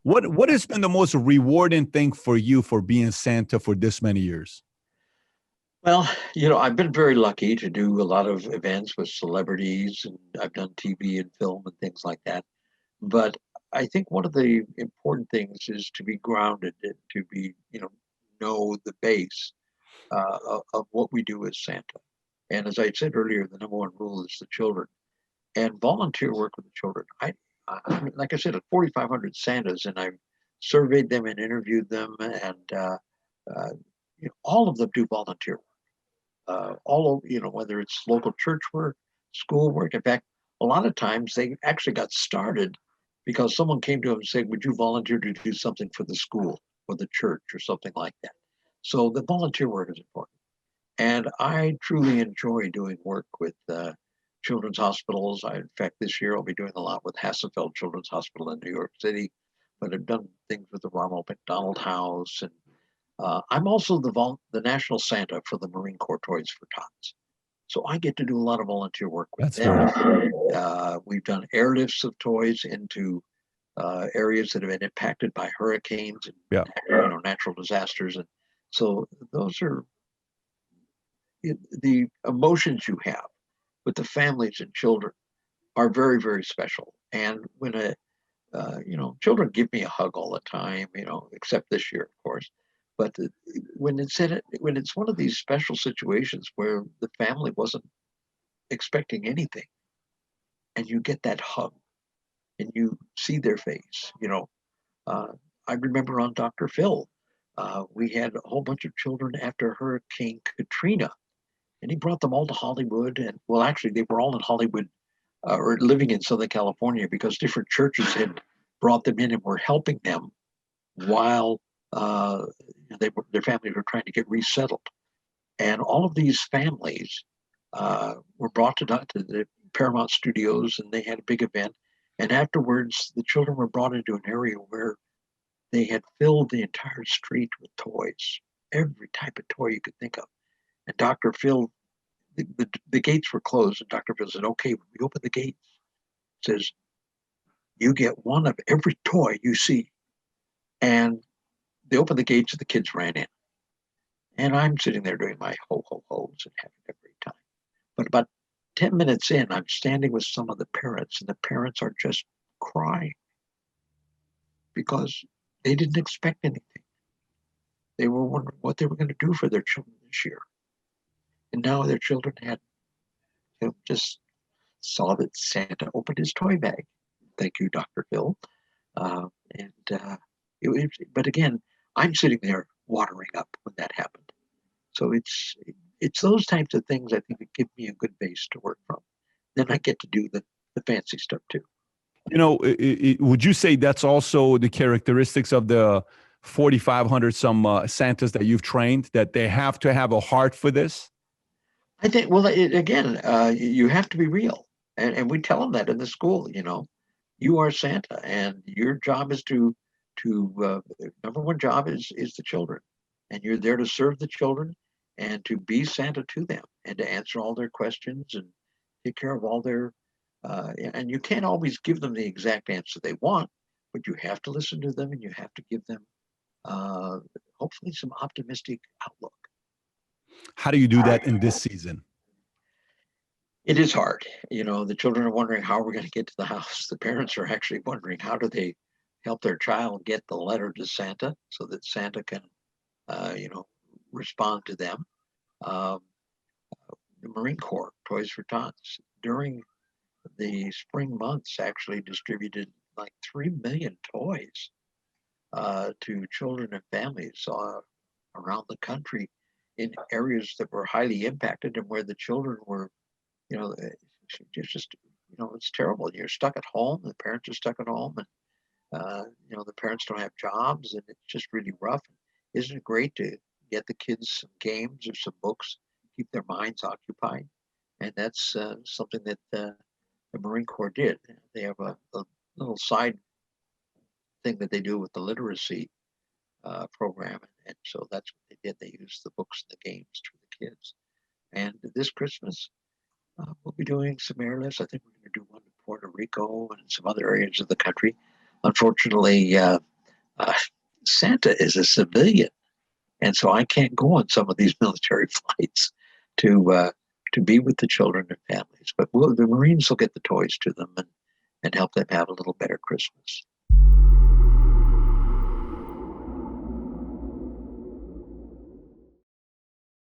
What has been the most rewarding thing for you for being Santa for this many years? Well, I've been very lucky to do a lot of events with celebrities, and I've done TV and film and things like that. But I think one of the important things is to be grounded and to be, know the base of what we do as Santa. And as I said earlier, the number one rule is the children and volunteer work with the children. Like I said, at 4,500 Santas, and I've surveyed them and interviewed them, and all of them do volunteer work. All of, whether it's local church work, school work. In fact, a lot of times they actually got started because someone came to them and said, "Would you volunteer to do something for the school or the church or something like that?" So the volunteer work is important. And I truly enjoy doing work with children's hospitals. In fact, this year I'll be doing a lot with Hassenfeld Children's Hospital in New York City, but I've done things with the Ronald McDonald House. And I'm also the National Santa for the Marine Corps Toys for Tots. So I get to do a lot of volunteer work with them. We've done airlifts of toys into areas that have been impacted by hurricanes and natural disasters. And so those are the emotions you have with the families and children are very, very special. And when children give me a hug all the time, except this year, of course. But when it's one of these special situations where the family wasn't expecting anything, and you get that hug, and you see their face, I remember on Dr. Phil, we had a whole bunch of children after Hurricane Katrina, and he brought them all to Hollywood. And well, actually, they were all in Hollywood or living in Southern California because different churches had brought them in and were helping them while their families were trying to get resettled. And all of these families were brought to the Paramount Studios, and they had a big event. And afterwards, the children were brought into an area where they had filled the entire street with toys, every type of toy you could think of. And Dr. Phil, the gates were closed, and Dr. Phil said, "Okay, when we open the gates," says, "you get one of every toy you see." And they opened the gates, and the kids ran in. And I'm sitting there doing my ho-ho-hos and having a great time. But about 10 minutes in, I'm standing with some of the parents, and the parents are just crying because they didn't expect anything. They were wondering what they were going to do for their children this year. And now their children had just saw that Santa opened his toy bag. Thank you, Dr. Phil. But again, I'm sitting there watering up when that happened. So it's those types of things I think that give me a good base to work from. Then I get to do the fancy stuff too. Would you say that's also the characteristics of the 4,500 some Santas that you've trained, that they have to have a heart for this? I think, well, you have to be real. And we tell them that in the school, you are Santa, and your job is to number one job is the children. And you're there to serve the children and to be Santa to them and to answer all their questions and take care of all their, and you can't always give them the exact answer they want, but you have to listen to them and you have to give them hopefully some optimistic outlook. How do you do that in this season? It is hard. The children are wondering how we're going to get to the house. The parents are actually wondering how do they help their child get the letter to Santa so that Santa can, respond to them. The Marine Corps, Toys for Tots, during the spring months actually distributed like 3 million toys to children and families around the country in areas that were highly impacted and where the children were, it's terrible. You're stuck at home. The parents are stuck at home, and the parents don't have jobs, and it's just really rough. Isn't it great to get the kids some games or some books, keep their minds occupied? And that's something that the Marine Corps did. They have a little side thing that they do with the literacy program, and so that's what they did. They used the books and the games for the kids. And this Christmas, we'll be doing some airlifts. I think we're going to do one in Puerto Rico and some other areas of the country. unfortunately, Santa is a civilian, and so I can't go on some of these military flights to be with the children and families. But the Marines will get the toys to them and help them have a little better Christmas.